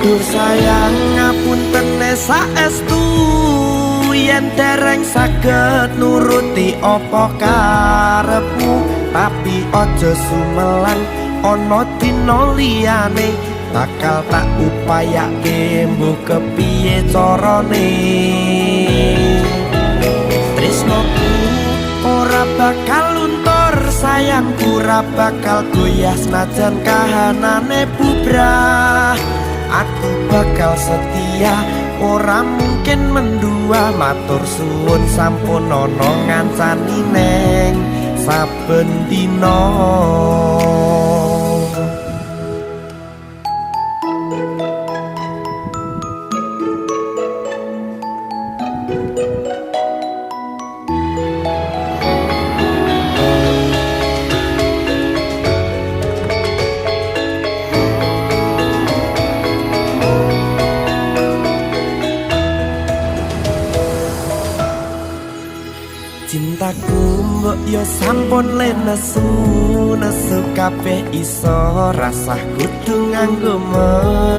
Dur sayang ngapunten saestu yen dereng saged nuruti apa karepmu, tapi aja sumelan ana dina liyane bakal tak upayake mbok kepiye carane. Tresnoku ora bakal luntur, sayangku ora bakal goyah senajan kahanane bubrah. Aku bakal setia, ora mungkin mendua. Matur suwun sampun ana ngancani neng saben dina. Cintaku mbok yo sampun le nesu kabeh iso rasah kudu nganggo